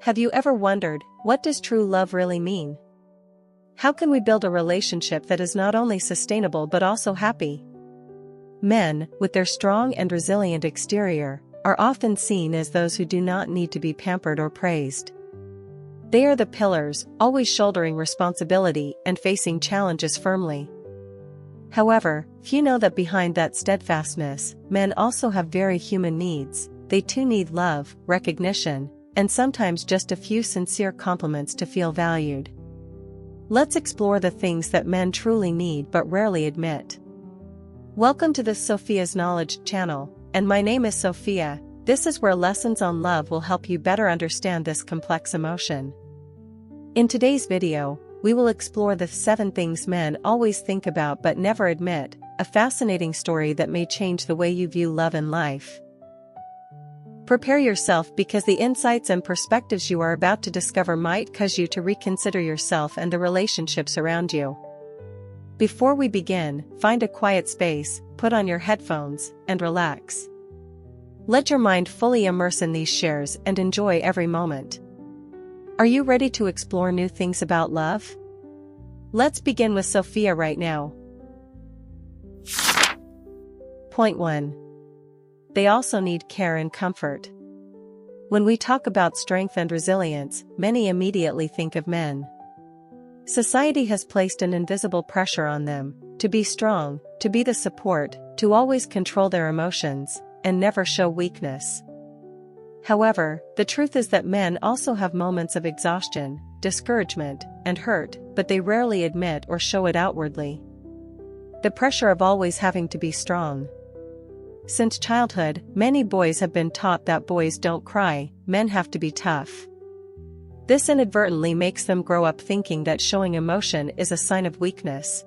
Have you ever wondered, what does true love really mean? How can we build a relationship that is not only sustainable but also happy? Men, with their strong and resilient exterior, are often seen as those who do not need to be pampered or praised. They are the pillars, always shouldering responsibility and facing challenges firmly. However, few know that behind that steadfastness, men also have very human needs. They too need love, recognition, and sometimes just a few sincere compliments to feel valued. Let's explore the things that men truly need but rarely admit. Welcome to the Sophia's Knowledge channel, and my name is Sophia. This is where lessons on love will help you better understand this complex emotion. In today's video, we will explore the 7 things men always think about but never admit, a fascinating story that may change the way you view love and life. Prepare yourself because the insights and perspectives you are about to discover might cause you to reconsider yourself and the relationships around you. Before we begin, find a quiet space, put on your headphones, and relax. Let your mind fully immerse in these shares and enjoy every moment. Are you ready to explore new things about love? Let's begin with Sophia right now. Point 1. They also need care and comfort. When we talk about strength and resilience, many immediately think of men. Society has placed an invisible pressure on them, to be strong, to be the support, to always control their emotions, and never show weakness. However, the truth is that men also have moments of exhaustion, discouragement, and hurt, but they rarely admit or show it outwardly. The pressure of always having to be strong. Since childhood, many boys have been taught that boys don't cry, men have to be tough. This inadvertently makes them grow up thinking that showing emotion is a sign of weakness.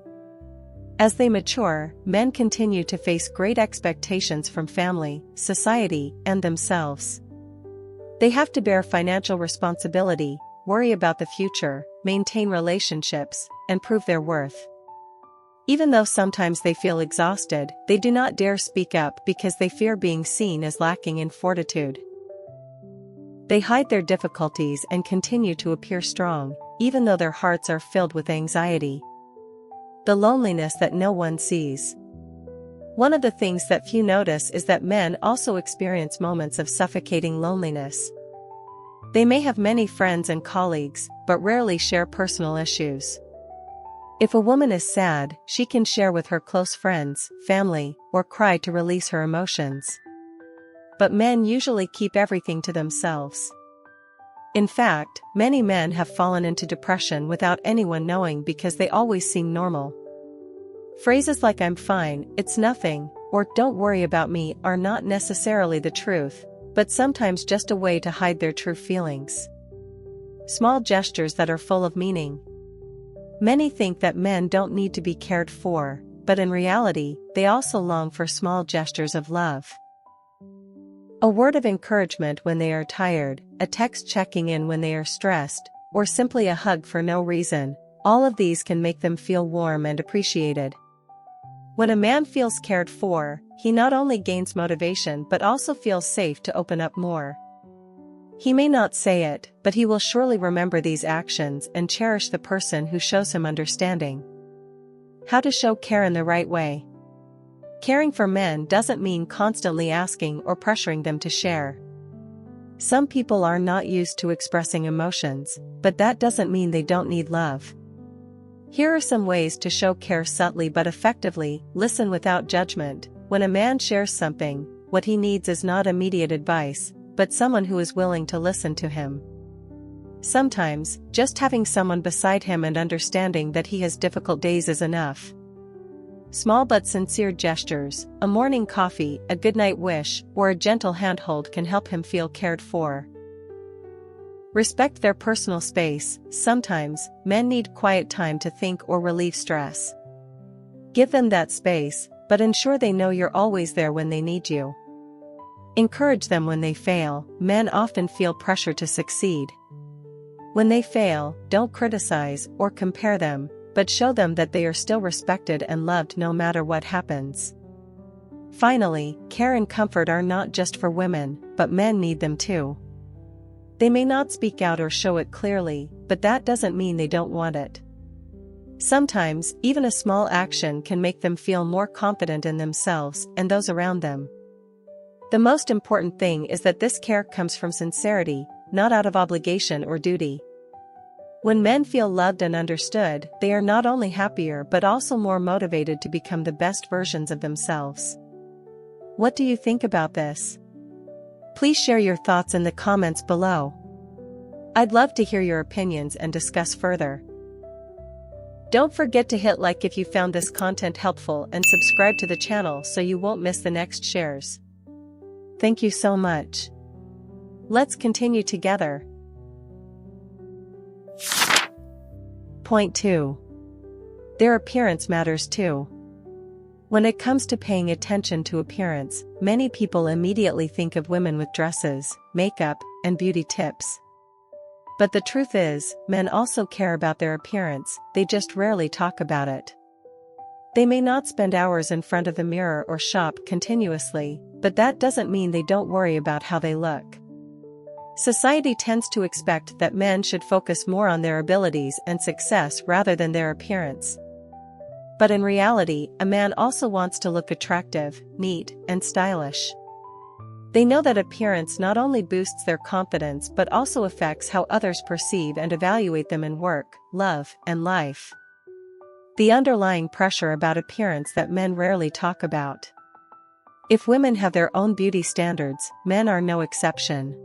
As they mature, men continue to face great expectations from family, society, and themselves. They have to bear financial responsibility, worry about the future, maintain relationships, and prove their worth. Even though sometimes they feel exhausted, they do not dare speak up because they fear being seen as lacking in fortitude. They hide their difficulties and continue to appear strong, even though their hearts are filled with anxiety. The loneliness that no one sees. One of the things that few notice is that men also experience moments of suffocating loneliness. They may have many friends and colleagues, but rarely share personal issues. If a woman is sad, she can share with her close friends, family, or cry to release her emotions. But men usually keep everything to themselves. In fact, many men have fallen into depression without anyone knowing because they always seem normal. Phrases like "I'm fine, it's nothing," or "don't worry about me" are not necessarily the truth, but sometimes just a way to hide their true feelings. Small gestures that are full of meaning. Many think that men don't need to be cared for, but in reality, they also long for small gestures of love. A word of encouragement when they are tired, a text checking in when they are stressed, or simply a hug for no reason, all of these can make them feel warm and appreciated. When a man feels cared for, he not only gains motivation but also feels safe to open up more. He may not say it, but he will surely remember these actions and cherish the person who shows him understanding. How to show care in the right way. Caring for men doesn't mean constantly asking or pressuring them to share. Some people are not used to expressing emotions, but that doesn't mean they don't need love. Here are some ways to show care subtly but effectively. Listen without judgment. When a man shares something, what he needs is not immediate advice, but someone who is willing to listen to him. Sometimes, just having someone beside him and understanding that he has difficult days is enough. Small but sincere gestures, a morning coffee, a goodnight wish, or a gentle handhold can help him feel cared for. Respect their personal space. Sometimes, men need quiet time to think or relieve stress. Give them that space, but ensure they know you're always there when they need you. Encourage them when they fail. Men often feel pressure to succeed. When they fail, don't criticize or compare them, but show them that they are still respected and loved no matter what happens. Finally, care and comfort are not just for women, but men need them too. They may not speak out or show it clearly, but that doesn't mean they don't want it. Sometimes, even a small action can make them feel more confident in themselves and those around them. The most important thing is that this care comes from sincerity, not out of obligation or duty. When men feel loved and understood, they are not only happier but also more motivated to become the best versions of themselves. What do you think about this? Please share your thoughts in the comments below. I'd love to hear your opinions and discuss further. Don't forget to hit like if you found this content helpful and subscribe to the channel so you won't miss the next shares. Thank you so much. Let's continue together. Point 2. Their appearance matters too. When it comes to paying attention to appearance, many people immediately think of women with dresses, makeup, and beauty tips. But the truth is, men also care about their appearance, they just rarely talk about it. They may not spend hours in front of the mirror or shop continuously, but that doesn't mean they don't worry about how they look. Society tends to expect that men should focus more on their abilities and success rather than their appearance. But in reality, a man also wants to look attractive, neat, and stylish. They know that appearance not only boosts their confidence but also affects how others perceive and evaluate them in work, love, and life. The underlying pressure about appearance that men rarely talk about. If women have their own beauty standards, men are no exception.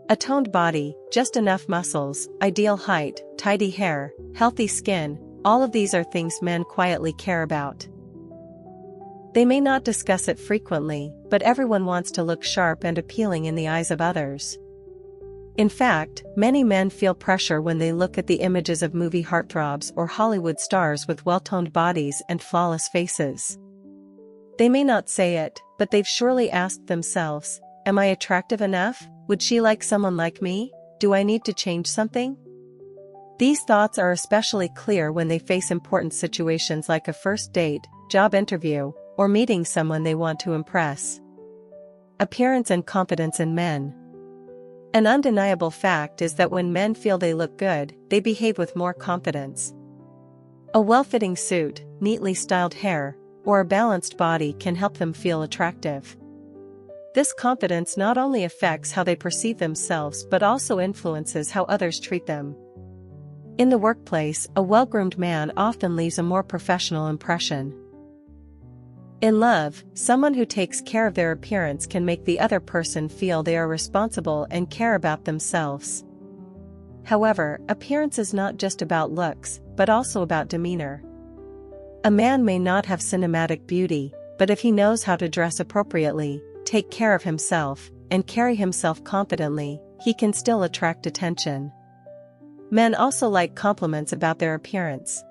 A toned body, just enough muscles, ideal height, tidy hair, healthy skin, all of these are things men quietly care about. They may not discuss it frequently, but everyone wants to look sharp and appealing in the eyes of others. In fact, many men feel pressure when they look at the images of movie heartthrobs or Hollywood stars with well-toned bodies and flawless faces. They may not say it, but they've surely asked themselves, am I attractive enough? Would she like someone like me? Do I need to change something? These thoughts are especially clear when they face important situations like a first date, job interview, or meeting someone they want to impress. Appearance and confidence in men. An undeniable fact is that when men feel they look good, they behave with more confidence. A well-fitting suit, neatly styled hair, or a balanced body can help them feel attractive. This confidence not only affects how they perceive themselves but also influences how others treat them. In the workplace, a well-groomed man often leaves a more professional impression. In love, someone who takes care of their appearance can make the other person feel they are responsible and care about themselves. However, appearance is not just about looks, but also about demeanor. A man may not have cinematic beauty, but if he knows how to dress appropriately, take care of himself, and carry himself confidently, he can still attract attention. Men also like compliments about their appearance.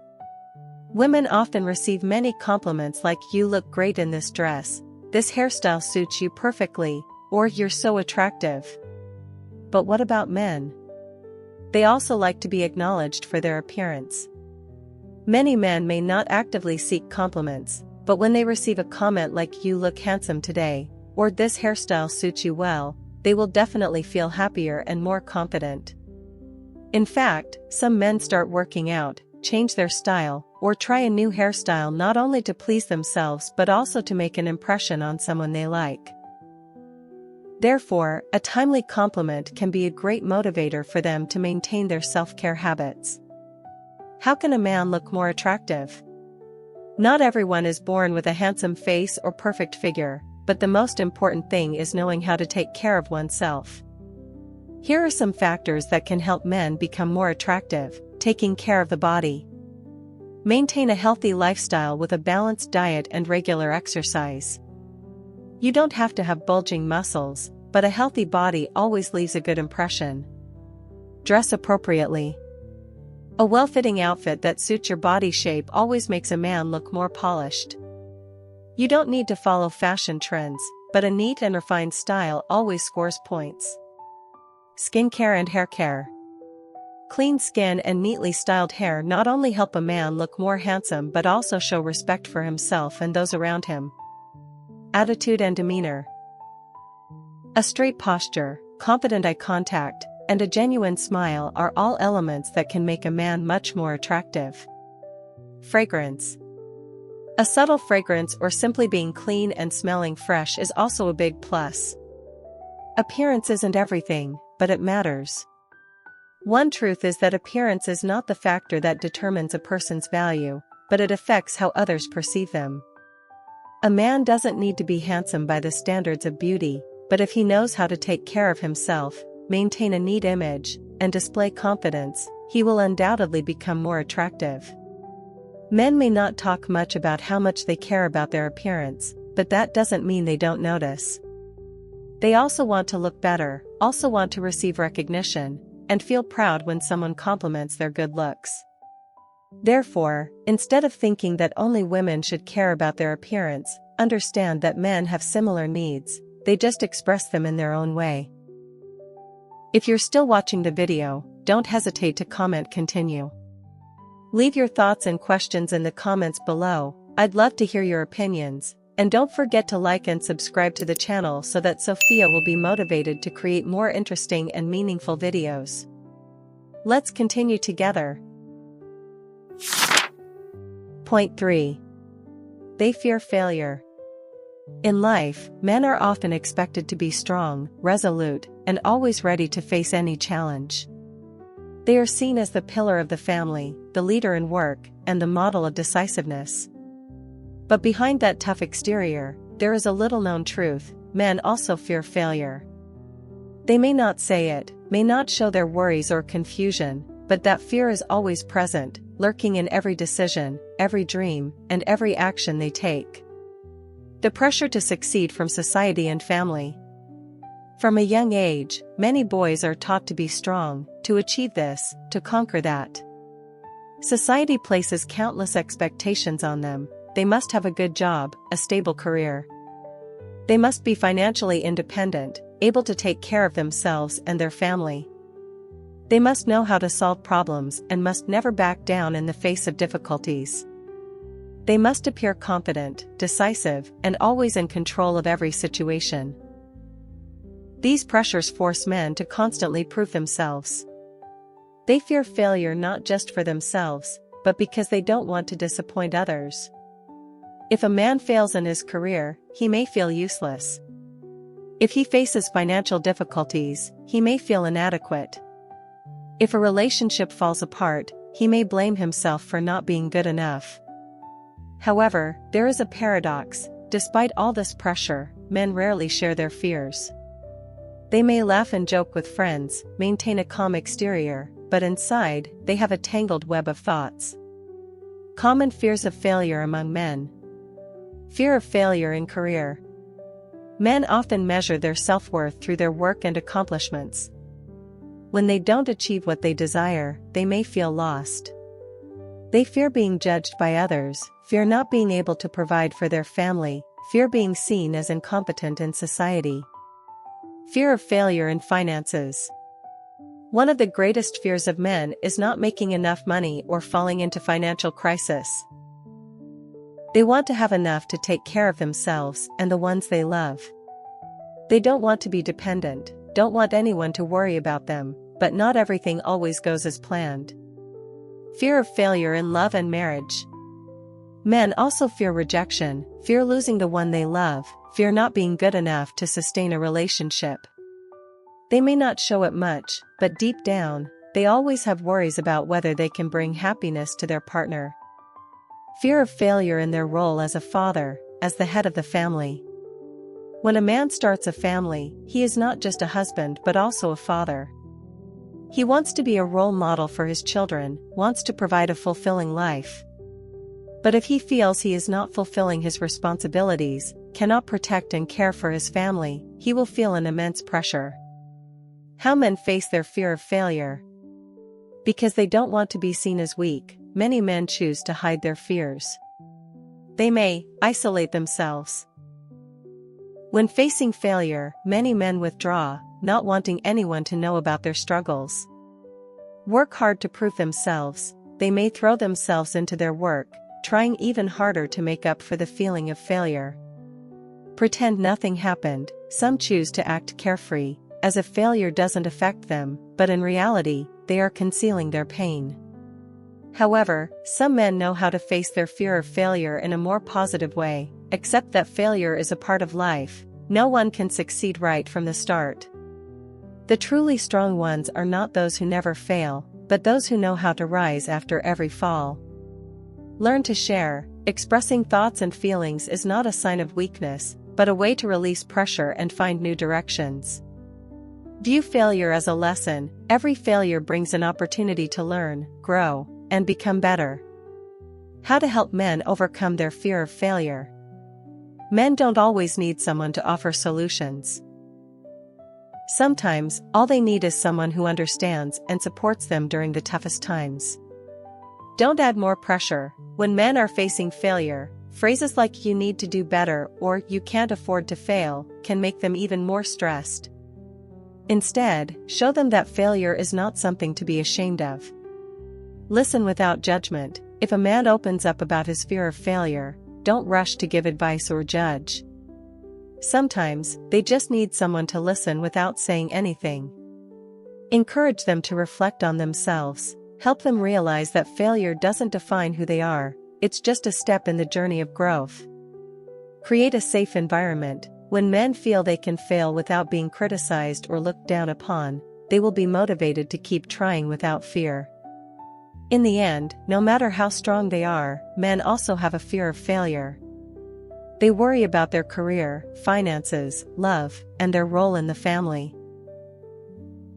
Women often receive many compliments like "you look great in this dress," "this hairstyle suits you perfectly," or "you're so attractive." But what about men? They also like to be acknowledged for their appearance. Many men may not actively seek compliments, but when they receive a comment like "you look handsome today," or "this hairstyle suits you well," they will definitely feel happier and more confident. In fact, some men start working out, change their style, or try a new hairstyle not only to please themselves but also to make an impression on someone they like. Therefore, a timely compliment can be a great motivator for them to maintain their self-care habits. How can a man look more attractive? Not everyone is born with a handsome face or perfect figure, but the most important thing is knowing how to take care of oneself. Here are some factors that can help men become more attractive. Taking care of the body. Maintain a healthy lifestyle with a balanced diet and regular exercise. You don't have to have bulging muscles, but a healthy body always leaves a good impression. Dress appropriately. A well-fitting outfit that suits your body shape always makes a man look more polished. You don't need to follow fashion trends, but a neat and refined style always scores points. Skincare and hair care. Clean skin and neatly styled hair not only help a man look more handsome but also show respect for himself and those around him. Attitude and demeanor. A straight posture, confident eye contact, and a genuine smile are all elements that can make a man much more attractive. Fragrance. A subtle fragrance or simply being clean and smelling fresh is also a big plus. Appearance isn't everything, but it matters. One truth is that appearance is not the factor that determines a person's value, but it affects how others perceive them. A man doesn't need to be handsome by the standards of beauty, but if he knows how to take care of himself, maintain a neat image, and display confidence, he will undoubtedly become more attractive. Men may not talk much about how much they care about their appearance, but that doesn't mean they don't notice. They also want to look better, also want to receive recognition, and feel proud when someone compliments their good looks. Therefore, instead of thinking that only women should care about their appearance, understand that men have similar needs, they just express them in their own way. If you're still watching the video, don't hesitate to comment continue. Leave your thoughts and questions in the comments below, I'd love to hear your opinions, and don't forget to like and subscribe to the channel so that Sophia will be motivated to create more interesting and meaningful videos. Let's continue together. Point 3. They fear failure. In life, men are often expected to be strong, resolute, and always ready to face any challenge. They are seen as the pillar of the family, the leader in work, and the model of decisiveness. But behind that tough exterior, there is a little-known truth: men also fear failure. They may not say it, may not show their worries or confusion, but that fear is always present, lurking in every decision, every dream, and every action they take. The pressure to succeed from society and family. From a young age, many boys are taught to be strong, to achieve this, to conquer that. Society places countless expectations on them. They must have a good job, a stable career. They must be financially independent, able to take care of themselves and their family. They must know how to solve problems and must never back down in the face of difficulties. They must appear confident, decisive, and always in control of every situation. These pressures force men to constantly prove themselves. They fear failure not just for themselves, but because they don't want to disappoint others. If a man fails in his career, he may feel useless. If he faces financial difficulties, he may feel inadequate. If a relationship falls apart, he may blame himself for not being good enough. However, there is a paradox: despite all this pressure, men rarely share their fears. They may laugh and joke with friends, maintain a calm exterior, but inside, they have a tangled web of thoughts. Common fears of failure among men. Fear of failure in career. Men often measure their self-worth through their work and accomplishments. When they don't achieve what they desire, they may feel lost. They fear being judged by others, fear not being able to provide for their family, fear being seen as incompetent in society. Fear of failure in finances. One of the greatest fears of men is not making enough money or falling into financial crisis. They want to have enough to take care of themselves and the ones they love. They don't want to be dependent, don't want anyone to worry about them, but not everything always goes as planned. Fear of failure in love and marriage. Men also fear rejection, fear losing the one they love, fear not being good enough to sustain a relationship. They may not show it much, but deep down, they always have worries about whether they can bring happiness to their partner. Fear of failure in their role as a father, as the head of the family. When a man starts a family, he is not just a husband but also a father. He wants to be a role model for his children, wants to provide a fulfilling life. But if he feels he is not fulfilling his responsibilities, cannot protect and care for his family, he will feel an immense pressure. How men face their fear of failure. Because they don't want to be seen as weak, many men choose to hide their fears. They may isolate themselves. When facing failure, many men withdraw, not wanting anyone to know about their struggles. Work hard to prove themselves. They may throw themselves into their work, trying even harder to make up for the feeling of failure. Pretend nothing happened. Some choose to act carefree, as if failure doesn't affect them, but in reality, they are concealing their pain. However, some men know how to face their fear of failure in a more positive way, accept that failure is a part of life. No one can succeed right from the start. The truly strong ones are not those who never fail, but those who know how to rise after every fall. Learn to share. Expressing thoughts and feelings is not a sign of weakness, but a way to release pressure and find new directions. View failure as a lesson. Every failure brings an opportunity to learn, grow, and become better. How to help men overcome their fear of failure. Men don't always need someone to offer solutions. Sometimes, all they need is someone who understands and supports them during the toughest times. Don't add more pressure. When men are facing failure, phrases like "you need to do better" or "you can't afford to fail" can make them even more stressed. Instead, show them that failure is not something to be ashamed of. Listen without judgment. If a man opens up about his fear of failure, don't rush to give advice or judge. Sometimes, they just need someone to listen without saying anything. Encourage them to reflect on themselves. Help them realize that failure doesn't define who they are, it's just a step in the journey of growth. Create a safe environment. When men feel they can fail without being criticized or looked down upon, they will be motivated to keep trying without fear. In the end, no matter how strong they are, men also have a fear of failure. They worry about their career, finances, love, and their role in the family.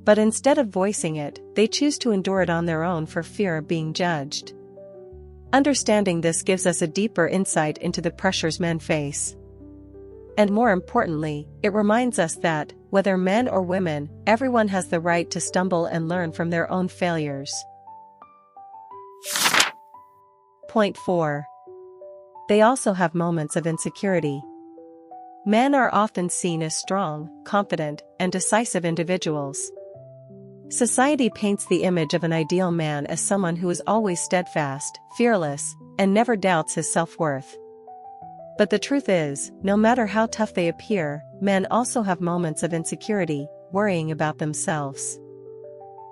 But instead of voicing it, they choose to endure it on their own for fear of being judged. Understanding this gives us a deeper insight into the pressures men face. And more importantly, it reminds us that, whether men or women, everyone has the right to stumble and learn from their own failures. Point 4. They also have moments of insecurity. Men are often seen as strong, confident, and decisive individuals. Society paints the image of an ideal man as someone who is always steadfast, fearless, and never doubts his self-worth. But the truth is, no matter how tough they appear, men also have moments of insecurity, worrying about themselves.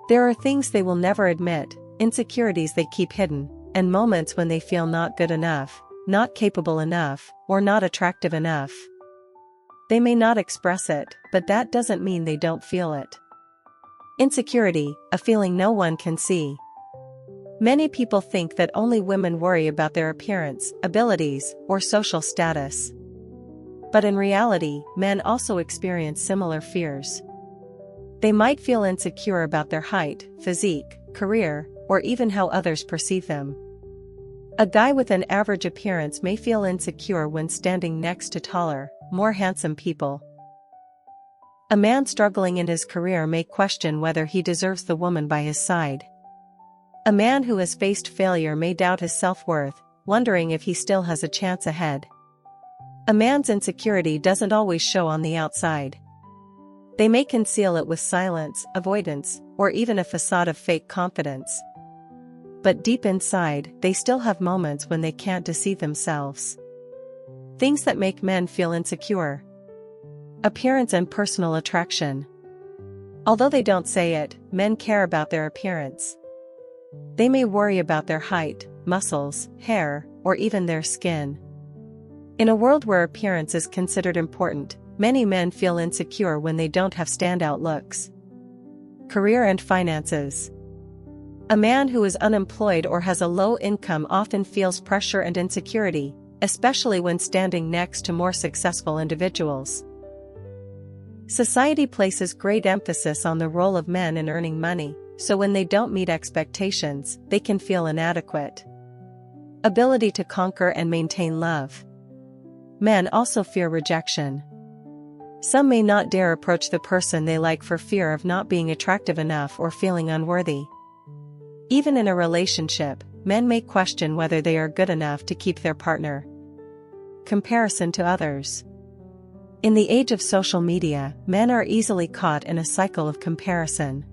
There are things they will never admit, insecurities they keep hidden, and moments when they feel not good enough, not capable enough, or not attractive enough. They may not express it, but that doesn't mean they don't feel it. Insecurity, a feeling no one can see. Many people think that only women worry about their appearance, abilities, or social status. But in reality, men also experience similar fears. They might feel insecure about their height, physique, career, or even how others perceive them. A guy with an average appearance may feel insecure when standing next to taller, more handsome people. A man struggling in his career may question whether he deserves the woman by his side. A man who has faced failure may doubt his self-worth, wondering if he still has a chance ahead. A man's insecurity doesn't always show on the outside. They may conceal it with silence, avoidance, or even a facade of fake confidence. But deep inside, they still have moments when they can't deceive themselves. Things that make men feel insecure. Appearance and personal attraction. Although they don't say it, men care about their appearance. They may worry about their height, muscles, hair, or even their skin. In a world where appearance is considered important, many men feel insecure when they don't have standout looks. Career and finances. A man who is unemployed or has a low income often feels pressure and insecurity, especially when standing next to more successful individuals. Society places great emphasis on the role of men in earning money, so when they don't meet expectations, they can feel inadequate. Ability to conquer and maintain love. Men also fear rejection. Some may not dare approach the person they like for fear of not being attractive enough or feeling unworthy. Even in a relationship, men may question whether they are good enough to keep their partner. Comparison to others. In the age of social media, men are easily caught in a cycle of comparison.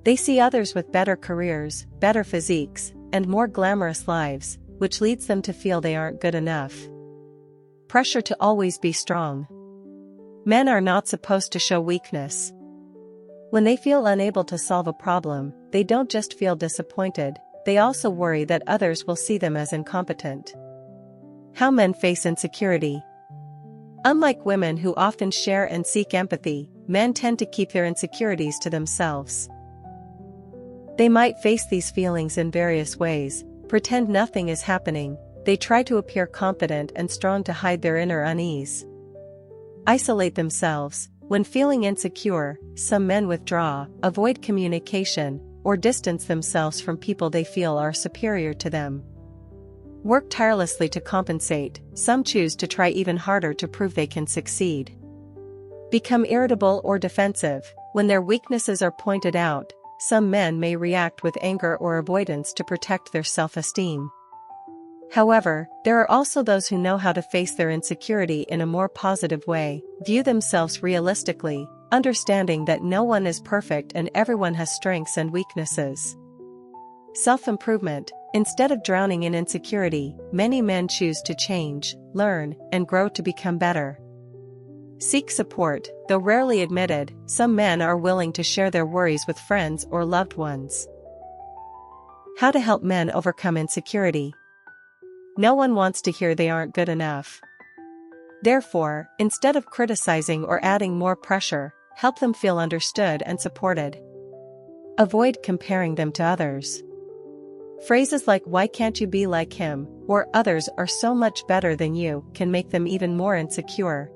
They see others with better careers, better physiques, and more glamorous lives, which leads them to feel they aren't good enough. Pressure to always be strong. Men are not supposed to show weakness. When they feel unable to solve a problem, they don't just feel disappointed, they also worry that others will see them as incompetent. How men face insecurity. Unlike women who often share and seek empathy, men tend to keep their insecurities to themselves. They might face these feelings in various ways: pretend nothing is happening, they try to appear confident and strong to hide their inner unease. Isolate themselves. When feeling insecure, some men withdraw, avoid communication, or distance themselves from people they feel are superior to them. Work tirelessly to compensate, some choose to try even harder to prove they can succeed. Become irritable or defensive. When their weaknesses are pointed out, some men may react with anger or avoidance to protect their self-esteem. However, there are also those who know how to face their insecurity in a more positive way, view themselves realistically, understanding that no one is perfect and everyone has strengths and weaknesses. Self-improvement. Instead of drowning in insecurity, many men choose to change, learn, and grow to become better. Seek support. Though rarely admitted, some men are willing to share their worries with friends or loved ones. How to help men overcome insecurity. No one wants to hear they aren't good enough. Therefore, instead of criticizing or adding more pressure, help them feel understood and supported. Avoid comparing them to others. Phrases like "why can't you be like him" or "others are so much better than you" can make them even more insecure.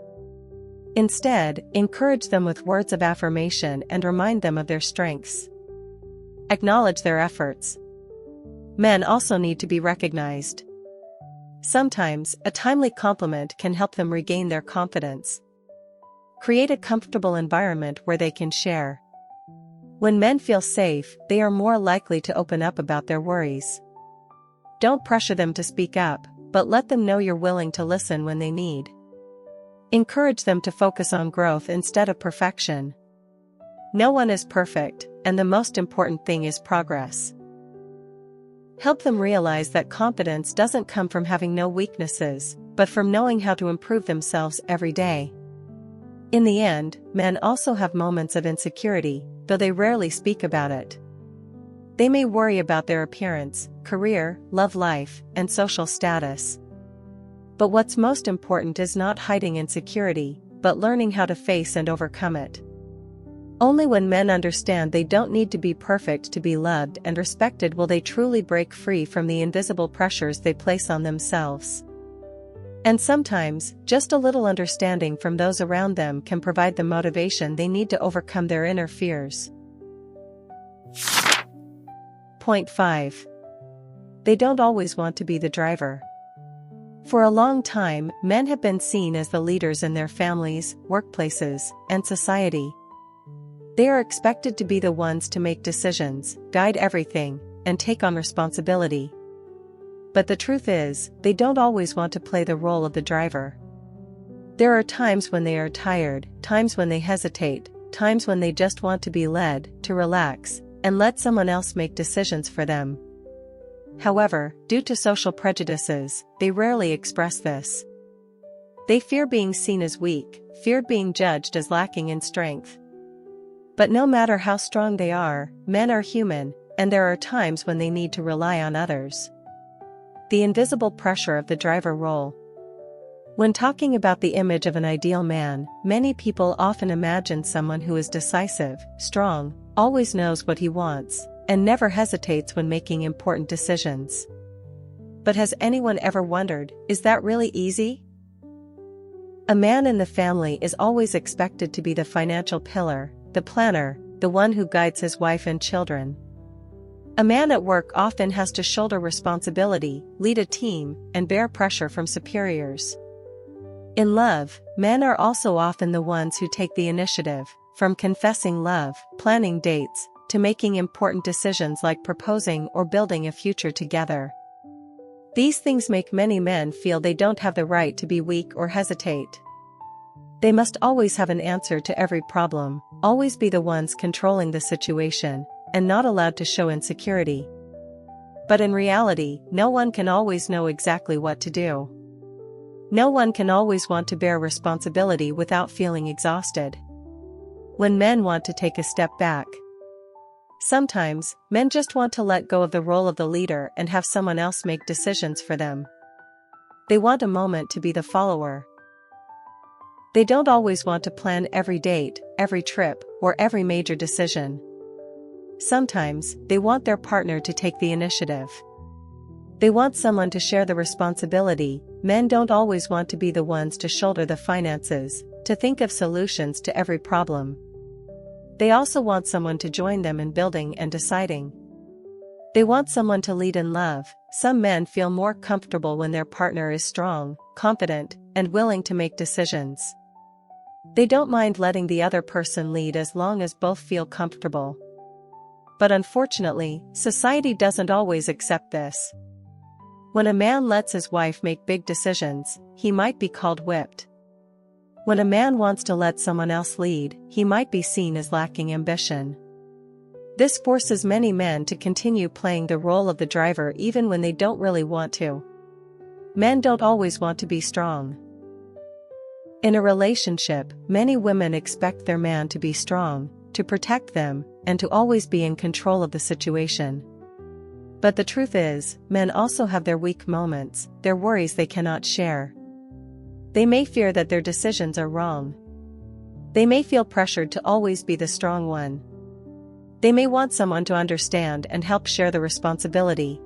Instead, encourage them with words of affirmation and remind them of their strengths. Acknowledge their efforts. Men also need to be recognized. Sometimes, a timely compliment can help them regain their confidence. Create a comfortable environment where they can share. When men feel safe, they are more likely to open up about their worries. Don't pressure them to speak up, but let them know you're willing to listen when they need. Encourage them to focus on growth instead of perfection. No one is perfect, and the most important thing is progress. Help them realize that confidence doesn't come from having no weaknesses, but from knowing how to improve themselves every day. In the end, men also have moments of insecurity, though they rarely speak about it. They may worry about their appearance, career, love life, and social status. But what's most important is not hiding insecurity, but learning how to face and overcome it. Only when men understand they don't need to be perfect to be loved and respected will they truly break free from the invisible pressures they place on themselves. And sometimes, just a little understanding from those around them can provide the motivation they need to overcome their inner fears. Point 5. They don't always want to be the driver. For a long time, men have been seen as the leaders in their families, workplaces, and society. They are expected to be the ones to make decisions, guide everything, and take on responsibility. But the truth is, they don't always want to play the role of the driver. There are times when they are tired, times when they hesitate, times when they just want to be led, to relax, and let someone else make decisions for them. However, due to social prejudices, they rarely express this. They fear being seen as weak, fear being judged as lacking in strength. But no matter how strong they are, men are human, and there are times when they need to rely on others. The invisible pressure of the driver role. When talking about the image of an ideal man, many people often imagine someone who is decisive, strong, always knows what he wants, and never hesitates when making important decisions. But has anyone ever wondered, is that really easy? A man in the family is always expected to be the financial pillar, the planner, the one who guides his wife and children. A man at work often has to shoulder responsibility, lead a team, and bear pressure from superiors. In love, men are also often the ones who take the initiative, from confessing love, planning dates, to making important decisions like proposing or building a future together. These things make many men feel they don't have the right to be weak or hesitate. They must always have an answer to every problem, always be the ones controlling the situation, and not allowed to show insecurity. But in reality, no one can always know exactly what to do. No one can always want to bear responsibility without feeling exhausted. When men want to take a step back. Sometimes, men just want to let go of the role of the leader and have someone else make decisions for them. They want a moment to be the follower. They don't always want to plan every date, every trip, or every major decision. Sometimes, they want their partner to take the initiative. They want someone to share the responsibility. Men don't always want to be the ones to shoulder the finances, to think of solutions to every problem. They also want someone to join them in building and deciding. They want someone to lead in love. Some men feel more comfortable when their partner is strong, confident, and willing to make decisions. They don't mind letting the other person lead as long as both feel comfortable. But unfortunately, society doesn't always accept this. When a man lets his wife make big decisions, he might be called whipped. When a man wants to let someone else lead, he might be seen as lacking ambition. This forces many men to continue playing the role of the driver even when they don't really want to. Men don't always want to be strong. In a relationship, many women expect their man to be strong, to protect them, and to always be in control of the situation. But the truth is, men also have their weak moments, their worries they cannot share. They may fear that their decisions are wrong. They may feel pressured to always be the strong one. They may want someone to understand and help share the responsibility.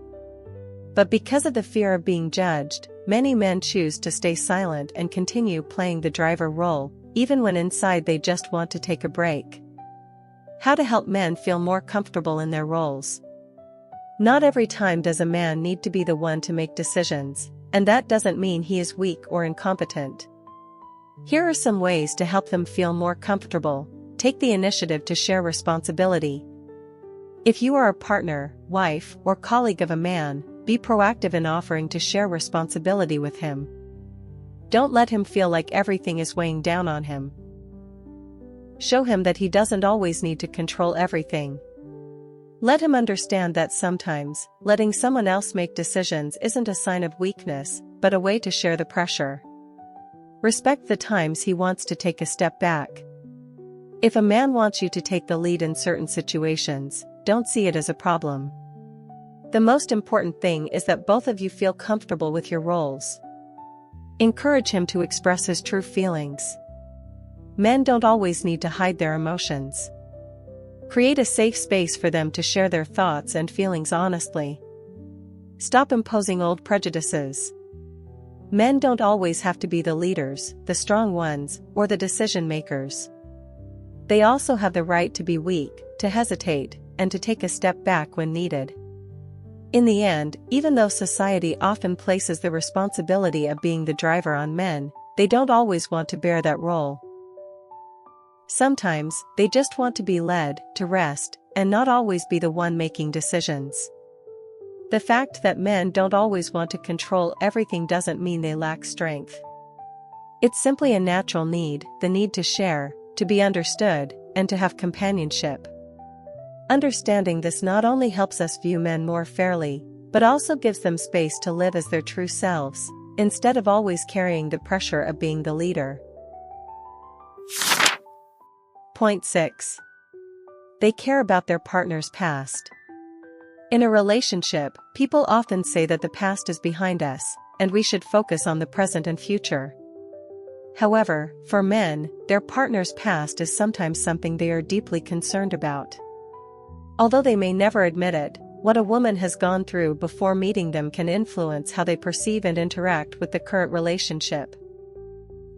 But because of the fear of being judged, many men choose to stay silent and continue playing the driver role, even when inside they just want to take a break. How to help men feel more comfortable in their roles. Not every time does a man need to be the one to make decisions, and that doesn't mean he is weak or incompetent. Here are some ways to help them feel more comfortable. Take the initiative to share responsibility. If you are a partner, wife, or colleague of a man, be proactive in offering to share responsibility with him. Don't let him feel like everything is weighing down on him. Show him that he doesn't always need to control everything. Let him understand that sometimes, letting someone else make decisions isn't a sign of weakness, but a way to share the pressure. Respect the times he wants to take a step back. If a man wants you to take the lead in certain situations, don't see it as a problem. The most important thing is that both of you feel comfortable with your roles. Encourage him to express his true feelings. Men don't always need to hide their emotions. Create a safe space for them to share their thoughts and feelings honestly. Stop imposing old prejudices. Men don't always have to be the leaders, the strong ones, or the decision makers. They also have the right to be weak, to hesitate, and to take a step back when needed. In the end, even though society often places the responsibility of being the driver on men, they don't always want to bear that role. Sometimes, they just want to be led, to rest, and not always be the one making decisions. The fact that men don't always want to control everything doesn't mean they lack strength. It's simply a natural need, the need to share, to be understood, and to have companionship. Understanding this not only helps us view men more fairly, but also gives them space to live as their true selves, instead of always carrying the pressure of being the leader. Point 6. They care about their partner's past. In a relationship, people often say that the past is behind us, and we should focus on the present and future. However, for men, their partner's past is sometimes something they are deeply concerned about. Although they may never admit it, what a woman has gone through before meeting them can influence how they perceive and interact with the current relationship.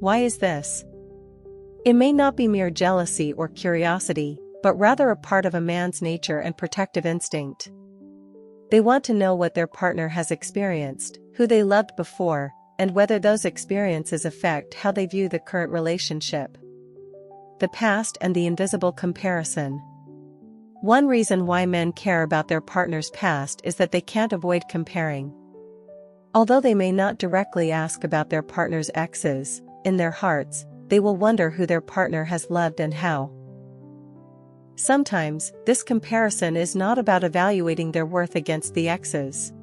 Why is this? It may not be mere jealousy or curiosity, but rather a part of a man's nature and protective instinct. They want to know what their partner has experienced, who they loved before, and whether those experiences affect how they view the current relationship. The past and the invisible comparison. One reason why men care about their partner's past is that they can't avoid comparing. Although they may not directly ask about their partner's exes, in their hearts, they will wonder who their partner has loved and how. Sometimes, this comparison is not about evaluating their worth against the exes.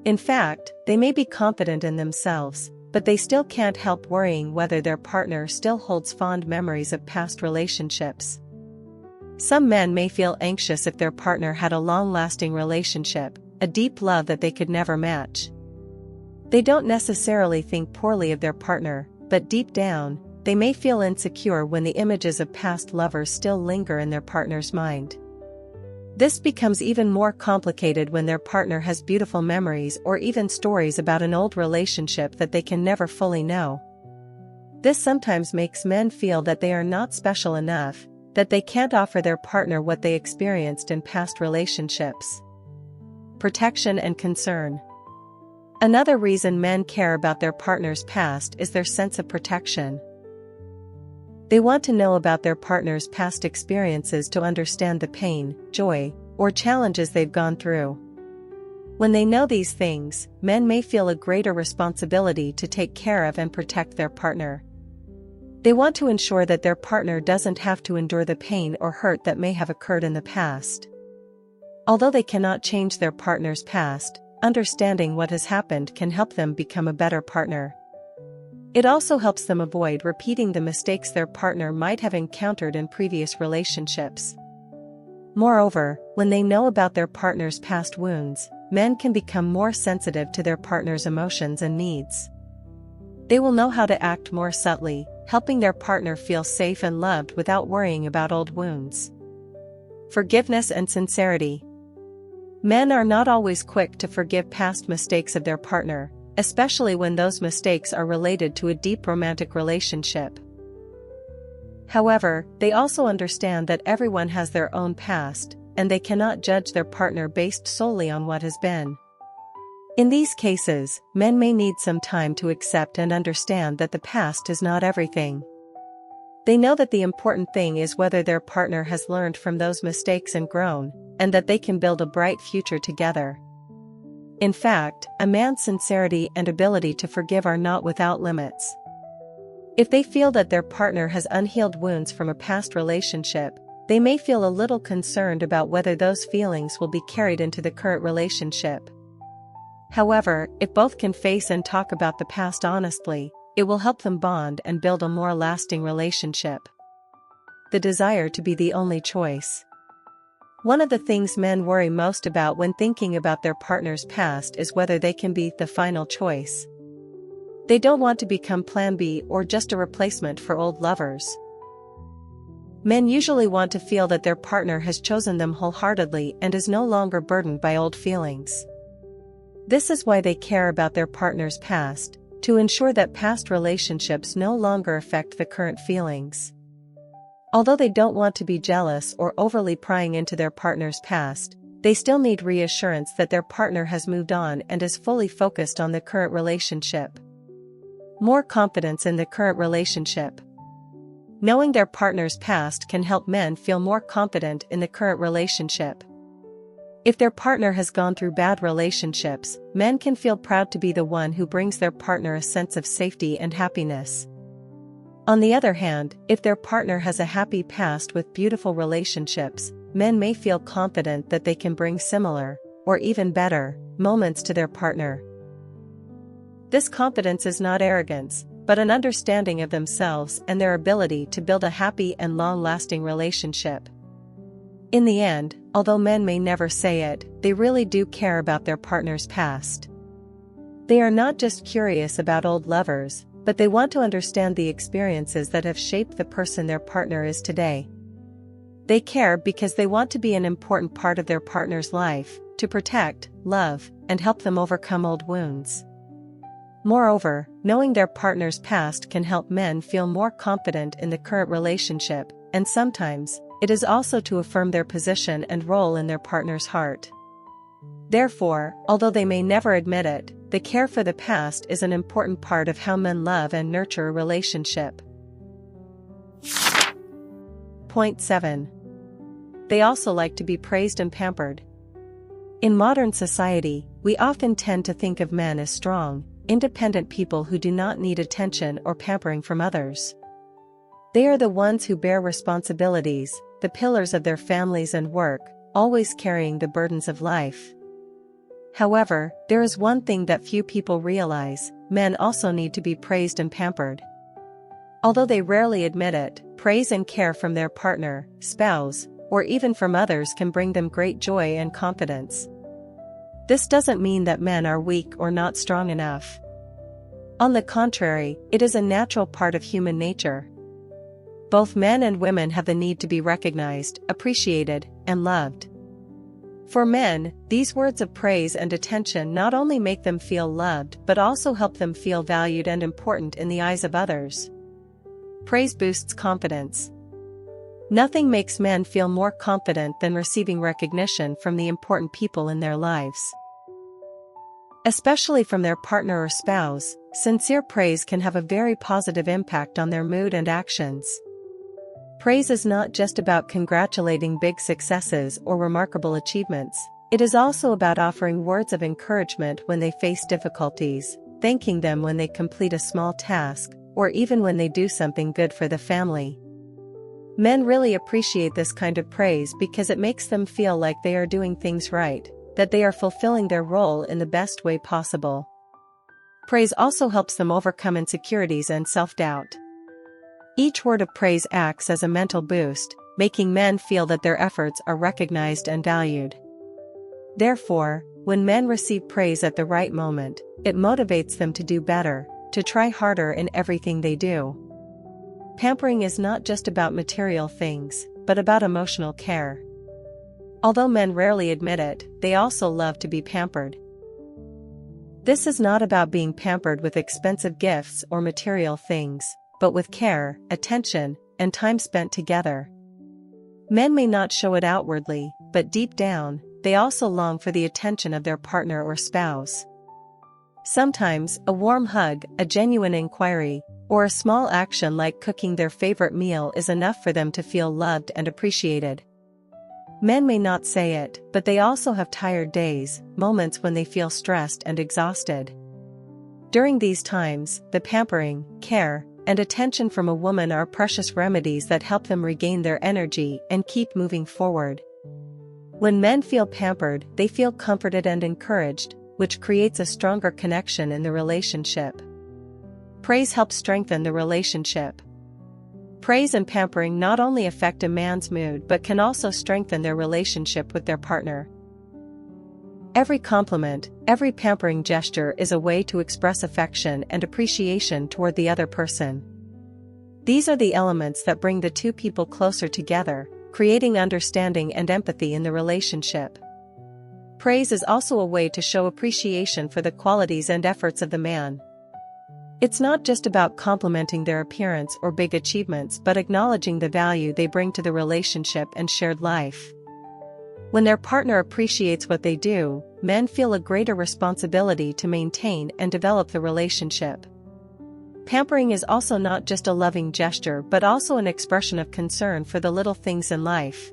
In fact, they may be confident in themselves, but they still can't help worrying whether their partner still holds fond memories of past relationships. Some men may feel anxious if their partner had a long-lasting relationship, a deep love that they could never match. They don't necessarily think poorly of their partner, but deep down, they may feel insecure when the images of past lovers still linger in their partner's mind. This becomes even more complicated when their partner has beautiful memories or even stories about an old relationship that they can never fully know. This sometimes makes men feel that they are not special enough, that they can't offer their partner what they experienced in past relationships. Protection and concern. Another reason men care about their partner's past is their sense of protection. They want to know about their partner's past experiences to understand the pain, joy, or challenges they've gone through. When they know these things, men may feel a greater responsibility to take care of and protect their partner. They want to ensure that their partner doesn't have to endure the pain or hurt that may have occurred in the past. Although they cannot change their partner's past, understanding what has happened can help them become a better partner. It also helps them avoid repeating the mistakes their partner might have encountered in previous relationships. Moreover, when they know about their partner's past wounds, men can become more sensitive to their partner's emotions and needs. They will know how to act more subtly, helping their partner feel safe and loved without worrying about old wounds. Forgiveness and sincerity. Men are not always quick to forgive past mistakes of their partner, especially when those mistakes are related to a deep romantic relationship. However, they also understand that everyone has their own past, and they cannot judge their partner based solely on what has been. In these cases, men may need some time to accept and understand that the past is not everything. They know that the important thing is whether their partner has learned from those mistakes and grown, and that they can build a bright future together. In fact, a man's sincerity and ability to forgive are not without limits. If they feel that their partner has unhealed wounds from a past relationship, they may feel a little concerned about whether those feelings will be carried into the current relationship. However, if both can face and talk about the past honestly, it will help them bond and build a more lasting relationship. The desire to be the only choice. One of the things men worry most about when thinking about their partner's past is whether they can be the final choice. They don't want to become Plan B or just a replacement for old lovers. Men usually want to feel that their partner has chosen them wholeheartedly and is no longer burdened by old feelings. This is why they care about their partner's past, to ensure that past relationships no longer affect the current feelings. Although they don't want to be jealous or overly prying into their partner's past, they still need reassurance that their partner has moved on and is fully focused on the current relationship. More confidence in the current relationship. Knowing their partner's past can help men feel more confident in the current relationship. If their partner has gone through bad relationships, men can feel proud to be the one who brings their partner a sense of safety and happiness. On the other hand, if their partner has a happy past with beautiful relationships, men may feel confident that they can bring similar, or even better, moments to their partner. This confidence is not arrogance, but an understanding of themselves and their ability to build a happy and long-lasting relationship. In the end, although men may never say it, they really do care about their partner's past. They are not just curious about old lovers, but they want to understand the experiences that have shaped the person their partner is today. They care because they want to be an important part of their partner's life, to protect, love, and help them overcome old wounds. Moreover, knowing their partner's past can help men feel more confident in the current relationship, and sometimes, it is also to affirm their position and role in their partner's heart. Therefore, although they may never admit it, the care for the past is an important part of how men love and nurture a relationship. Point 7. They also like to be praised and pampered. In modern society, we often tend to think of men as strong, independent people who do not need attention or pampering from others. They are the ones who bear responsibilities, the pillars of their families and work, always carrying the burdens of life. However, there is one thing that few people realize: men also need to be praised and pampered. Although they rarely admit it, praise and care from their partner, spouse, or even from others can bring them great joy and confidence. This doesn't mean that men are weak or not strong enough. On the contrary, it is a natural part of human nature. Both men and women have the need to be recognized, appreciated, and loved. For men, these words of praise and attention not only make them feel loved but also help them feel valued and important in the eyes of others. Praise boosts confidence. Nothing makes men feel more confident than receiving recognition from the important people in their lives. Especially from their partner or spouse, sincere praise can have a very positive impact on their mood and actions. Praise is not just about congratulating big successes or remarkable achievements. It is also about offering words of encouragement when they face difficulties, thanking them when they complete a small task, or even when they do something good for the family. Men really appreciate this kind of praise because it makes them feel like they are doing things right, that they are fulfilling their role in the best way possible. Praise also helps them overcome insecurities and self-doubt. Each word of praise acts as a mental boost, making men feel that their efforts are recognized and valued. Therefore, when men receive praise at the right moment, it motivates them to do better, to try harder in everything they do. Pampering is not just about material things, but about emotional care. Although men rarely admit it, they also love to be pampered. This is not about being pampered with expensive gifts or material things, but with care, attention, and time spent together. Men may not show it outwardly, but deep down, they also long for the attention of their partner or spouse. Sometimes, a warm hug, a genuine inquiry, or a small action like cooking their favorite meal is enough for them to feel loved and appreciated. Men may not say it, but they also have tired days, moments when they feel stressed and exhausted. During these times, the pampering, care, and attention from a woman are precious remedies that help them regain their energy and keep moving forward. When men feel pampered, they feel comforted and encouraged, which creates a stronger connection in the relationship. Praise helps strengthen the relationship. Praise and pampering not only affect a man's mood but can also strengthen their relationship with their partner. Every compliment, every pampering gesture is a way to express affection and appreciation toward the other person. These are the elements that bring the two people closer together, creating understanding and empathy in the relationship. Praise is also a way to show appreciation for the qualities and efforts of the man. It's not just about complimenting their appearance or big achievements but acknowledging the value they bring to the relationship and shared life. When their partner appreciates what they do, men feel a greater responsibility to maintain and develop the relationship. Pampering is also not just a loving gesture but also an expression of concern for the little things in life.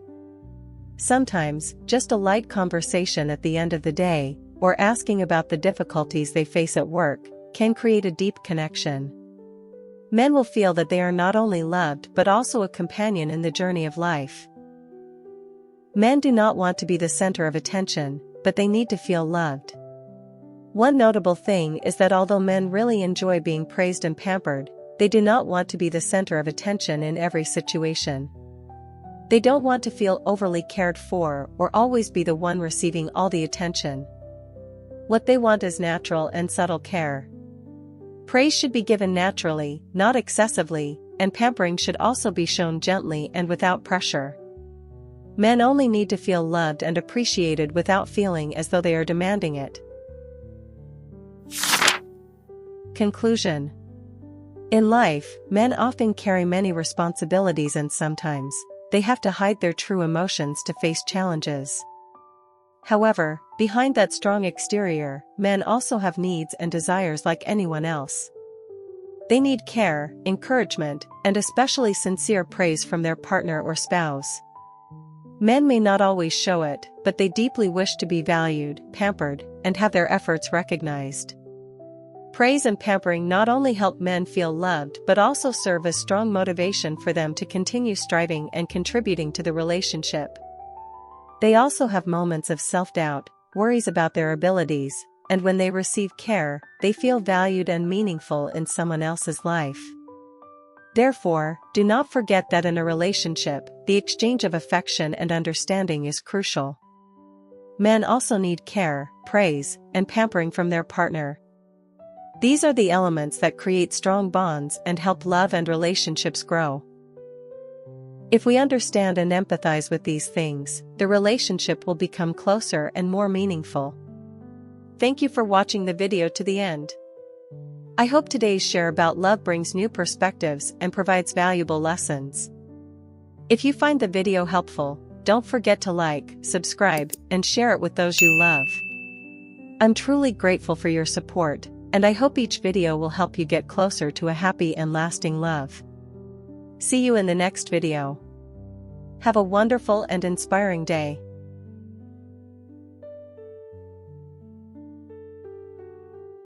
Sometimes, just a light conversation at the end of the day, or asking about the difficulties they face at work, can create a deep connection. Men will feel that they are not only loved but also a companion in the journey of life. Men do not want to be the center of attention, but they need to feel loved. One notable thing is that although men really enjoy being praised and pampered, they do not want to be the center of attention in every situation. They don't want to feel overly cared for or always be the one receiving all the attention. What they want is natural and subtle care. Praise should be given naturally, not excessively, and pampering should also be shown gently and without pressure. Men only need to feel loved and appreciated without feeling as though they are demanding it. Conclusion. In life, men often carry many responsibilities and sometimes, they have to hide their true emotions to face challenges. However, behind that strong exterior, men also have needs and desires like anyone else. They need care, encouragement, and especially sincere praise from their partner or spouse. Men may not always show it, but they deeply wish to be valued, pampered, and have their efforts recognized. Praise and pampering not only help men feel loved but also serve as strong motivation for them to continue striving and contributing to the relationship. They also have moments of self-doubt, worries about their abilities, and when they receive care, they feel valued and meaningful in someone else's life. Therefore, do not forget that in a relationship, the exchange of affection and understanding is crucial. Men also need care, praise, and pampering from their partner. These are the elements that create strong bonds and help love and relationships grow. If we understand and empathize with these things, the relationship will become closer and more meaningful. Thank you for watching the video to the end. I hope today's share about love brings new perspectives and provides valuable lessons. If you find the video helpful, don't forget to like, subscribe, and share it with those you love. I'm truly grateful for your support, and I hope each video will help you get closer to a happy and lasting love. See you in the next video. Have a wonderful and inspiring day.